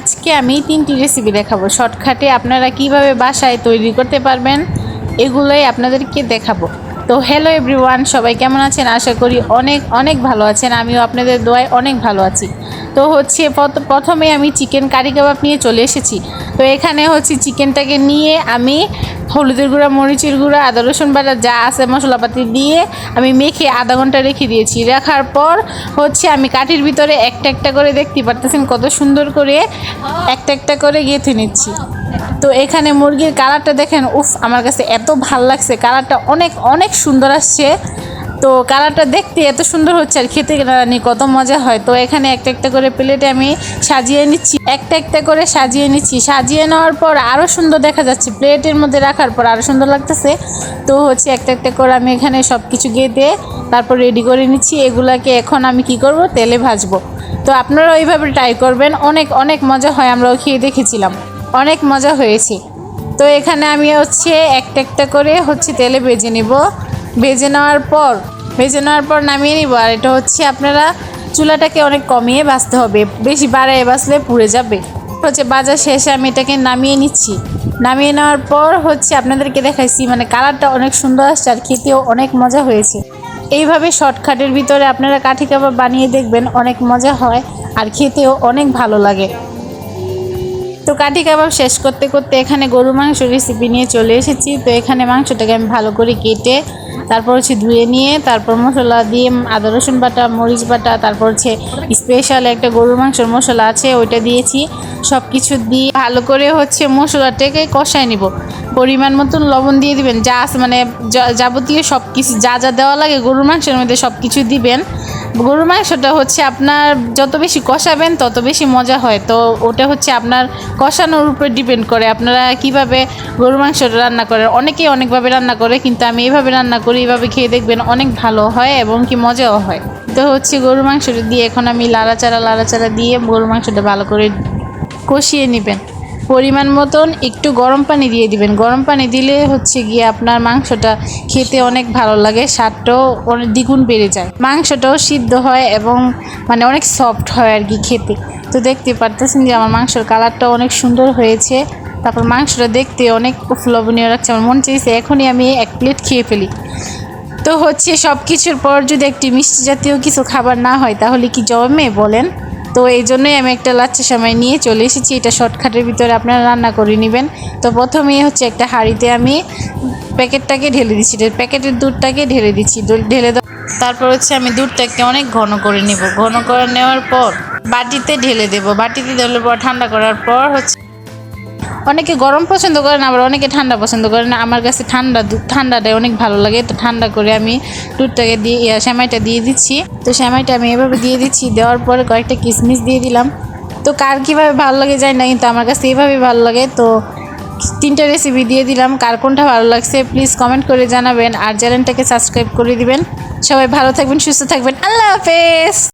আজকে আমি 3টি রেসিপি দেখাবো শর্টকাটে আপনারা কিভাবে বাসায় তৈরি করতে পারবেন এগুলোই আপনাদেরকে দেখাবো। তো হ্যালো এভরিওয়ান, সবাই কেমন আছেন? আশা করি অনেক অনেক ভালো আছেন। আমিও আপনাদের দোয়ায় অনেক ভালো আছি। তো হচ্ছে প্রথমে আমি চিকেন কারি কাবাব নিয়ে চলে এসেছি। তো এখানে হচ্ছে চিকেনটাকে নিয়ে আমি হলুদের গুঁড়া, মরিচের গুঁড়া, আদা রসুন বাটা যা আছে মশলাপাতি দিয়ে আমি মেখে আধা ঘন্টা রেখে দিয়েছি। রাখার পর হচ্ছে আমি কাঠির ভিতরে একটা একটা করে দেখতে পারতেছেন কত সুন্দর করে একটা একটা করে গেঁথে নিচ্ছি। তো এখানে মুরগির কালারটা দেখেন, উফ, আমার কাছে এত ভাল লাগছে। কালারটা অনেক অনেক সুন্দর আসছে। তো কালারটা দেখতে এত সুন্দর হচ্ছে আর খেতে কত মজা হয়। তো এখানে একটা একটা করে প্লেটে আমি সাজিয়ে নিচ্ছি, একটা একটা করে সাজিয়ে নিচ্ছি। সাজিয়ে নেওয়ার পর আরও সুন্দর দেখা যাচ্ছে, প্লেটের মধ্যে রাখার পর আরও সুন্দর লাগতেছে। তো হচ্ছে একটা একটা করে আমি এখানে সব কিছু গেঁথে তারপর রেডি করে নিচ্ছি। এগুলাকে এখন আমি কি করব, তেলে ভাজবো। তো আপনারা ওইভাবে ট্রাই করবেন, অনেক অনেক মজা হয়। আমরাও খেয়ে দেখেছিলাম, অনেক মজা হয়েছে। তো এখানে আমি হচ্ছে একটা একটা করে হচ্ছে তেলে ভেজে নিব। ভেজে নেওয়ার পর নামিয়ে নিব। আর এটা হচ্ছে আপনারা চুলাটাকে অনেক কমিয়ে ভাজতে হবে, বেশি বাড়ায় ভাজলে পুড়ে যাবে। হচ্ছে ভাজা শেষে আমি এটাকে নামিয়ে নিচ্ছি। নামিয়ে নেওয়ার পর হচ্ছে আপনাদেরকে দেখাইছি, মানে কালারটা অনেক সুন্দর আসছে আর খেতেও অনেক মজা হয়েছে। এইভাবে শর্টকাটের ভিতরে আপনারা কাঠি কাবাব বানিয়ে দেখবেন, অনেক মজা হয় আর খেতেও অনেক ভালো লাগে। তো কাঠি কাবাব শেষ করতে করতে এখানে গরু মাংস রেসিপি নিয়ে চলে এসেছি। তো এখানে মাংসটাকে আমি ভালো করে কেটে তারপর হচ্ছে ধুয়ে নিয়ে তারপর মশলা দিয়ে আদা রসুন বাটা, মরিচ বাটা, তারপর হচ্ছে স্পেশাল একটা গরুর মাংসের মশলা আছে ওইটা দিয়েছি। সব কিছু দিয়ে ভালো করে হচ্ছে মশলাটাকে কষায় নিব। পরিমাণ মতন লবণ দিয়ে দিবেন, যা আছে মানে যাবতীয় সব কিছু যা যা দেওয়া লাগে গরুর মাংসের মধ্যে সব কিছু দিবেন। গরুর মাংসটা হচ্ছে আপনার যত বেশি কষাবেন তত বেশি মজা হয়। তো ওটা হচ্ছে আপনার কষানোর উপরে ডিপেন্ড করে আপনারা কিভাবে গরুর মাংসটা রান্না করেন। অনেকেই অনেকভাবে রান্না করে, কিন্তু আমি এইভাবে রান্না করি। এইভাবে খেয়ে দেখবেন অনেক ভালো হয় এবং কি মজাও হয়। তো হচ্ছে গরুর মাংসটা দিয়ে এখন আমি লাড়াচাড়া দিয়ে গরুর মাংসটা ভালো করে কষিয়ে নেবেন। পরিমাণ মতন একটু গরম পানি দিয়ে দিবেন। গরম পানি দিলে হচ্ছে গিয়ে আপনার মাংসটা খেতে অনেক ভালো লাগে, স্বাদটাও অনেক দ্বিগুণ বেড়ে যায়, মাংসটাও সিদ্ধ হয় এবং মানে অনেক সফট হয় আর কি খেতে। তো দেখতে পারতেছেন যে আমার মাংসের কালারটাও অনেক সুন্দর হয়েছে। তারপর মাংসটা দেখতে অনেক লবণীয় লাগছে। আমার মন চাইছে এখনই আমি এক প্লেট খেয়ে ফেলি। তো হচ্ছে সব কিছুর পর যদি একটি মিষ্টি জাতীয় কিছু খাবার না হয় তাহলে কি জমে বলেন? তো এই জন্যই আমি একটা লাচ্ছা সেমাই নিয়ে চলে এসেছি। এটা শর্টকাটের ভিতরে আপনারা রান্না করে নেবেন। তো প্রথমেই হচ্ছে একটা হাঁড়িতে আমি প্যাকেটটাকে ঢেলে দিচ্ছি, প্যাকেটের দুধটাকে ঢেলে দিচ্ছি। ঢেলে তারপর হচ্ছে আমি দুধটাকে অনেক ঘন করে নিব। ঘন করে নেওয়ার পর বাটিতে ঢেলে দেবো। বাটিতে ঢেলে পর ঠান্ডা করার পর হচ্ছে অনেকে গরম পছন্দ করেন, আবার অনেকে ঠান্ডা পছন্দ করেন। আমার কাছে ঠান্ডাটাই অনেক ভালো লাগে। তো ঠান্ডা করে আমি দুধটাকে দিয়ে সেমাইটা দিয়ে দিচ্ছি। তো সেমাইটা আমি এভাবে দিয়ে দিচ্ছি। দেওয়ার পরে কয়েকটা কিশমিশ দিয়ে দিলাম। তো কার কীভাবে ভালো লাগে জানি না, কিন্তু আমার কাছে এইভাবেই ভালো লাগে। তো 3টা রেসিপি দিয়ে দিলাম। কার কোনটা ভালো লাগছে প্লিজ কমেন্ট করে জানাবেন আর চ্যানেলটাকে সাবস্ক্রাইব করে দিবেন। সবাই ভালো থাকবেন, সুস্থ থাকবেন। আল্লাহ হাফেজ।